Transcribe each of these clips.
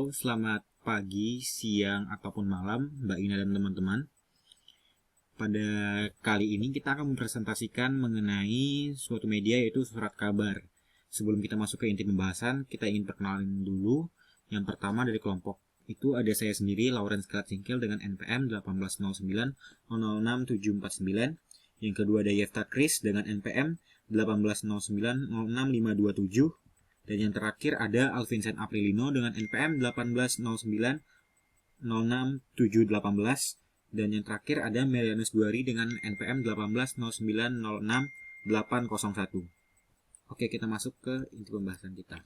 Halo, selamat pagi, siang, ataupun malam, Mbak Ina dan teman-teman. Pada kali ini kita akan mempresentasikan mengenai suatu media yaitu surat kabar. Sebelum kita masuk ke inti pembahasan, kita ingin perkenalan dulu. Yang pertama dari kelompok itu ada saya sendiri, Lawrence Kalatsingkil dengan NPM 18090067749. Yang kedua ada Yefta Kris dengan NPM 180906527. Dan yang terakhir ada Alvincent Aprilino dengan NPM 18090606718. Dan yang terakhir ada Merianus Duari dengan NPM 18090606801. Oke, kita masuk ke inti pembahasan kita.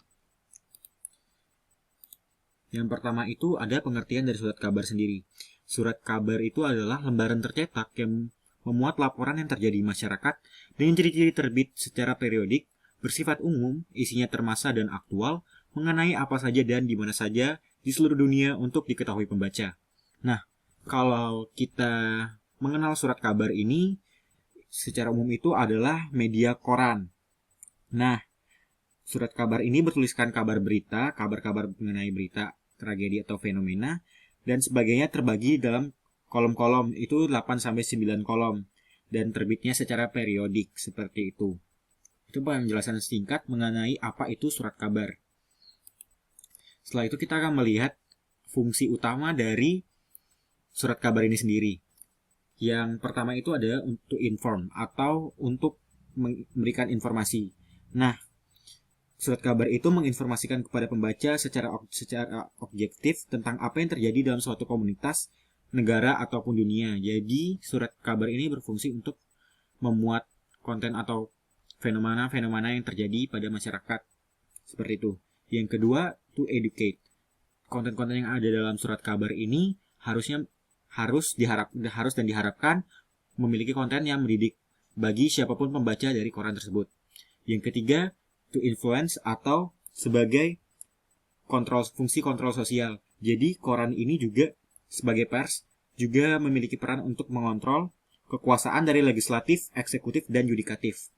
Yang pertama itu ada pengertian dari surat kabar sendiri. Surat kabar itu adalah lembaran tercetak yang memuat laporan yang terjadi di masyarakat dengan ciri-ciri terbit secara periodik, bersifat umum, isinya termasa dan aktual, mengenai apa saja dan di mana saja di seluruh dunia untuk diketahui pembaca. Nah, kalau kita mengenal surat kabar ini, secara umum itu adalah media koran. Nah, surat kabar ini bertuliskan kabar berita, kabar-kabar mengenai berita, tragedi atau fenomena, dan sebagainya terbagi dalam kolom-kolom, itu 8-9 kolom, dan terbitnya secara periodik, seperti itu. Itu penjelasan singkat mengenai apa itu surat kabar. Setelah itu kita akan melihat fungsi utama dari surat kabar ini sendiri. Yang pertama itu adalah untuk inform atau untuk memberikan informasi. Nah, surat kabar itu menginformasikan kepada pembaca secara objektif tentang apa yang terjadi dalam suatu komunitas, negara, ataupun dunia. Jadi, surat kabar ini berfungsi untuk memuat konten atau fenomena-fenomena yang terjadi pada masyarakat. Seperti itu. Yang kedua, to educate. Konten-konten yang ada dalam surat kabar ini harus dan diharapkan memiliki konten yang mendidik bagi siapapun pembaca dari koran tersebut. Yang ketiga, to influence atau sebagai fungsi kontrol sosial. Jadi, koran ini juga sebagai pers juga memiliki peran untuk mengontrol kekuasaan dari legislatif, eksekutif, dan yudikatif.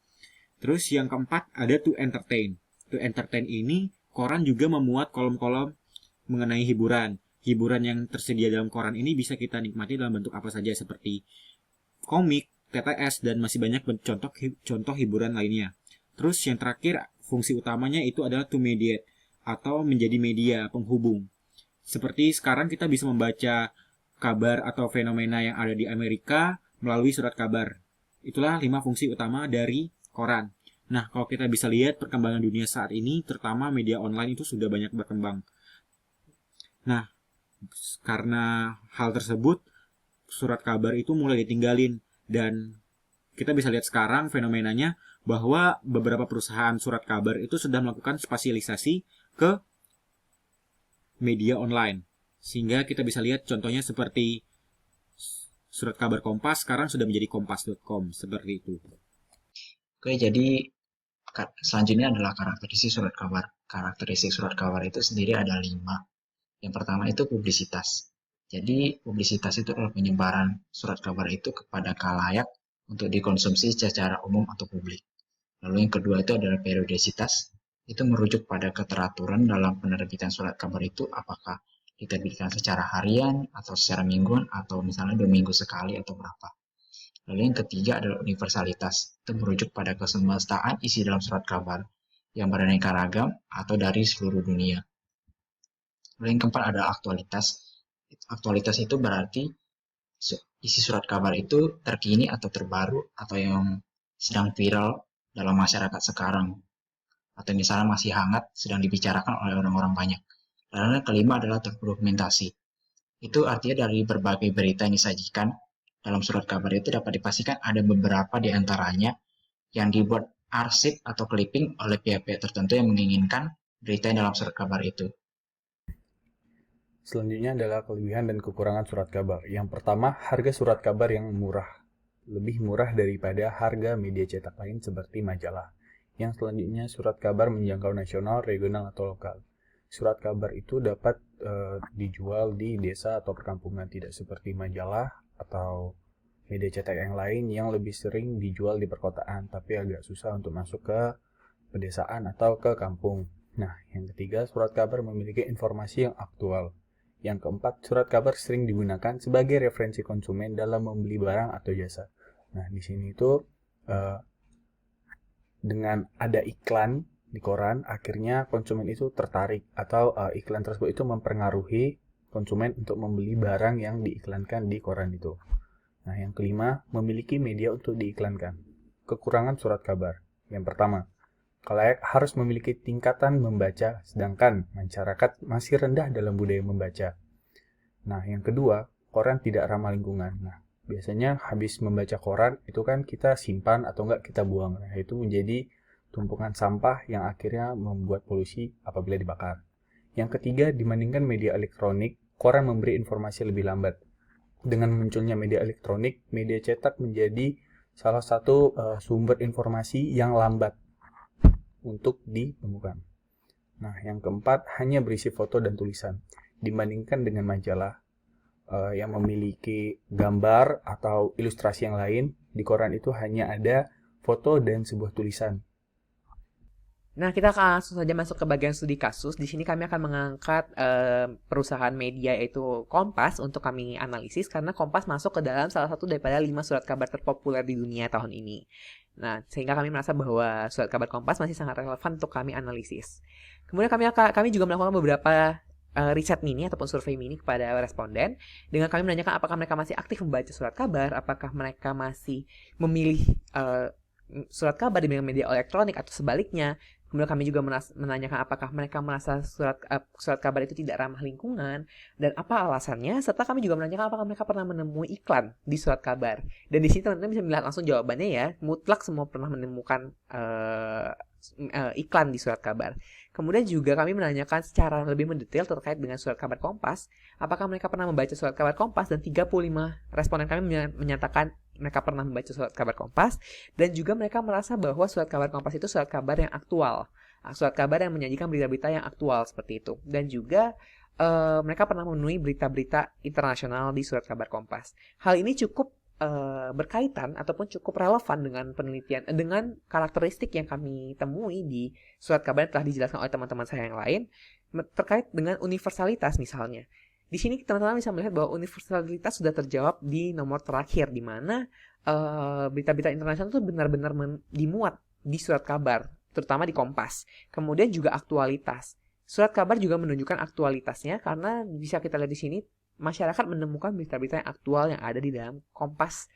Terus yang keempat ada to entertain. To entertain ini, koran juga memuat kolom-kolom mengenai hiburan. Hiburan yang tersedia dalam koran ini bisa kita nikmati dalam bentuk apa saja seperti komik, TTS, dan masih banyak contoh hiburan lainnya. Terus yang terakhir, fungsi utamanya itu adalah to mediate atau menjadi media penghubung. Seperti sekarang kita bisa membaca kabar atau fenomena yang ada di Amerika melalui surat kabar. Itulah 5 fungsi utama dari koran. Nah, kalau kita bisa lihat perkembangan dunia saat ini, terutama media online itu sudah banyak berkembang. Nah, karena hal tersebut, surat kabar itu mulai ditinggalin. Dan kita bisa lihat sekarang fenomenanya bahwa beberapa perusahaan surat kabar itu sudah melakukan spesialisasi ke media online. Sehingga kita bisa lihat contohnya seperti surat kabar Kompas sekarang sudah menjadi kompas.com, seperti itu. Oke, jadi selanjutnya adalah karakteristik surat kabar. Karakteristik surat kabar itu sendiri ada 5. Yang pertama itu publisitas. Jadi publisitas itu adalah penyebaran surat kabar itu kepada khalayak untuk dikonsumsi secara umum atau publik. Lalu yang kedua itu adalah periodisitas. Itu merujuk pada keteraturan dalam penerbitan surat kabar itu apakah diterbitkan secara harian atau secara mingguan atau misalnya 2 minggu sekali atau berapa. Lalu yang ketiga adalah universalitas. Itu merujuk pada kesemestaan isi dalam surat kabar yang beraneka ragam atau dari seluruh dunia. Lalu yang keempat ada aktualitas. Aktualitas itu berarti isi surat kabar itu terkini atau terbaru atau yang sedang viral dalam masyarakat sekarang. Atau misalnya masih hangat sedang dibicarakan oleh orang-orang banyak. Lalu yang kelima adalah terdokumentasi. Itu artinya dari berbagai berita yang disajikan dalam surat kabar itu dapat dipastikan ada beberapa di antaranya yang dibuat arsip atau clipping oleh pihak-pihak tertentu yang menginginkan berita yang dalam surat kabar itu. Selanjutnya adalah kelebihan dan kekurangan surat kabar. Yang pertama, harga surat kabar yang murah. Lebih murah daripada harga media cetak lain seperti majalah. Yang selanjutnya, surat kabar menjangkau nasional, regional, atau lokal. Surat kabar itu dapat dijual di desa atau perkampungan, tidak seperti majalah atau media cetak yang lain yang lebih sering dijual di perkotaan, tapi agak susah untuk masuk ke pedesaan atau ke kampung. Nah, yang ketiga, surat kabar memiliki informasi yang aktual. Yang keempat, surat kabar sering digunakan sebagai referensi konsumen dalam membeli barang atau jasa. Nah, di sini itu dengan ada iklan di koran, akhirnya konsumen itu tertarik atau iklan tersebut itu mempengaruhi konsumen untuk membeli barang yang diiklankan di koran itu. Nah, yang kelima, memiliki media untuk diiklankan. Kekurangan surat kabar. Yang pertama, khalayak harus memiliki tingkatan membaca, sedangkan masyarakat masih rendah dalam budaya membaca. Nah, yang kedua, koran tidak ramah lingkungan. Nah, biasanya habis membaca koran, itu kan kita simpan atau enggak kita buang. Nah, itu menjadi tumpukan sampah yang akhirnya membuat polusi apabila dibakar. Yang ketiga, dibandingkan media elektronik, koran memberi informasi lebih lambat. Dengan munculnya media elektronik, media cetak menjadi salah satu sumber informasi yang lambat untuk ditemukan. Nah, yang keempat, hanya berisi foto dan tulisan. Dibandingkan dengan majalah yang memiliki gambar atau ilustrasi yang lain, di koran itu hanya ada foto dan sebuah tulisan. Nah, kita langsung saja masuk ke bagian studi kasus. Di sini kami akan mengangkat perusahaan media yaitu Kompas untuk kami analisis karena Kompas masuk ke dalam salah satu daripada 5 surat kabar terpopuler di dunia tahun ini. Nah, sehingga kami merasa bahwa surat kabar Kompas masih sangat relevan untuk kami analisis. Kemudian kami juga melakukan beberapa riset mini ataupun survei mini kepada responden dengan kami menanyakan apakah mereka masih aktif membaca surat kabar, apakah mereka masih memilih surat kabar dibanding media elektronik atau sebaliknya. Kemudian kami juga menanyakan apakah mereka merasa surat kabar itu tidak ramah lingkungan dan apa alasannya, serta kami juga menanyakan apakah mereka pernah menemui iklan di surat kabar. Dan di sini teman-teman bisa melihat langsung jawabannya ya, mutlak semua pernah menemukan iklan di surat kabar. Kemudian juga kami menanyakan secara lebih mendetail terkait dengan surat kabar Kompas, apakah mereka pernah membaca surat kabar Kompas, dan 35 responden kami menyatakan mereka pernah membaca surat kabar Kompas, dan juga mereka merasa bahwa surat kabar Kompas itu surat kabar yang aktual, surat kabar yang menyajikan berita-berita yang aktual seperti itu. Dan juga mereka pernah memenuhi berita-berita internasional di surat kabar Kompas. Hal ini cukup berkaitan ataupun cukup relevan dengan penelitian, dengan karakteristik yang kami temui di surat kabar yang telah dijelaskan oleh teman-teman saya yang lain terkait dengan universalitas misalnya. Di sini teman-teman bisa melihat bahwa universalitas sudah terjawab di nomor terakhir, di mana berita-berita internasional itu benar-benar dimuat di surat kabar, terutama di Kompas. Kemudian juga aktualitas. Surat kabar juga menunjukkan aktualitasnya karena bisa kita lihat di sini masyarakat menemukan berita-berita yang aktual yang ada di dalam Kompas,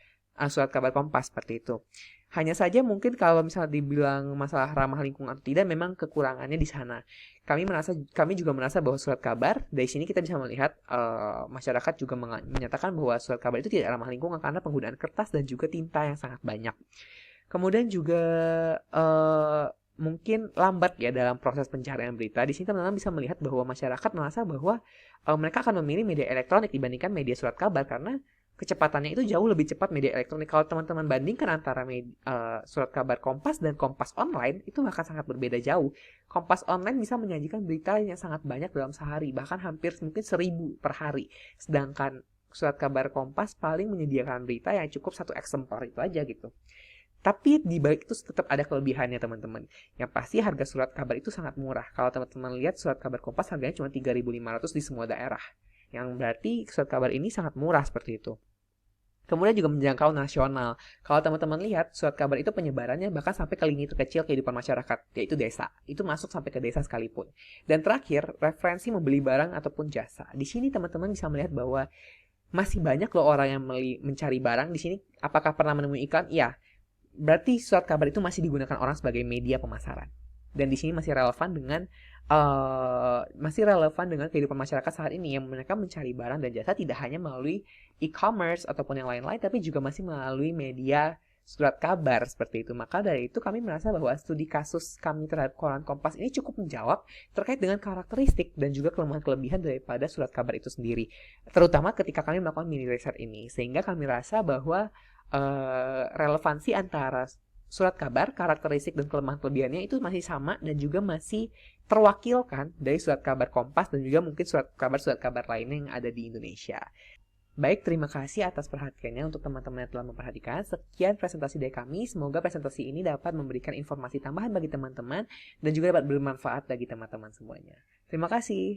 surat kabar Kompas seperti itu. Hanya saja mungkin kalau misalnya dibilang masalah ramah lingkungan atau tidak, memang kekurangannya di sana. Kami juga merasa bahwa surat kabar, dari sini kita bisa melihat masyarakat juga menyatakan bahwa surat kabar itu tidak ramah lingkungan karena penggunaan kertas dan juga tinta yang sangat banyak. Kemudian juga mungkin lambat ya dalam proses pencarian berita. Di sini teman-teman bisa melihat bahwa masyarakat merasa bahwa mereka akan memilih media elektronik dibandingkan media surat kabar karena kecepatannya itu jauh lebih cepat media elektronik. Kalau teman-teman bandingkan antara surat kabar Kompas dan Kompas online, itu bahkan sangat berbeda jauh. Kompas online bisa menyajikan berita yang sangat banyak dalam sehari, bahkan hampir mungkin 1000 per hari. Sedangkan surat kabar Kompas paling menyediakan berita yang cukup 1 eksemplar itu aja gitu. Tapi di balik itu tetap ada kelebihannya teman-teman. Yang pasti harga surat kabar itu sangat murah. Kalau teman-teman lihat surat kabar Kompas harganya cuma 3.500 di semua daerah. Yang berarti surat kabar ini sangat murah seperti itu. Kemudian juga menjangkau nasional. Kalau teman-teman lihat surat kabar itu penyebarannya bahkan sampai ke lini terkecil kehidupan masyarakat, yaitu desa. Itu masuk sampai ke desa sekalipun. Dan terakhir, referensi membeli barang ataupun jasa. Di sini teman-teman bisa melihat bahwa masih banyak loh orang yang mencari barang. Di sini apakah pernah menemui iklan? Iya. Berarti surat kabar itu masih digunakan orang sebagai media pemasaran. Dan di sini masih relevan dengan kehidupan masyarakat saat ini yang mereka mencari barang dan jasa tidak hanya melalui e-commerce ataupun yang lain-lain, tapi juga masih melalui media surat kabar seperti itu. Maka dari itu kami merasa bahwa studi kasus kami terhadap koran Kompas ini cukup menjawab terkait dengan karakteristik dan juga kelemahan-kelebihan daripada surat kabar itu sendiri. Terutama ketika kami melakukan mini research ini, sehingga kami rasa bahwa relevansi antara surat kabar, karakteristik dan kelemahan-kelebihannya itu masih sama dan juga masih terwakilkan dari surat kabar Kompas dan juga mungkin surat kabar lainnya yang ada di Indonesia. Baik, terima kasih atas perhatiannya untuk teman-teman yang telah memperhatikan. Sekian presentasi dari kami. Semoga presentasi ini dapat memberikan informasi tambahan bagi teman-teman dan juga dapat bermanfaat bagi teman-teman semuanya. Terima kasih.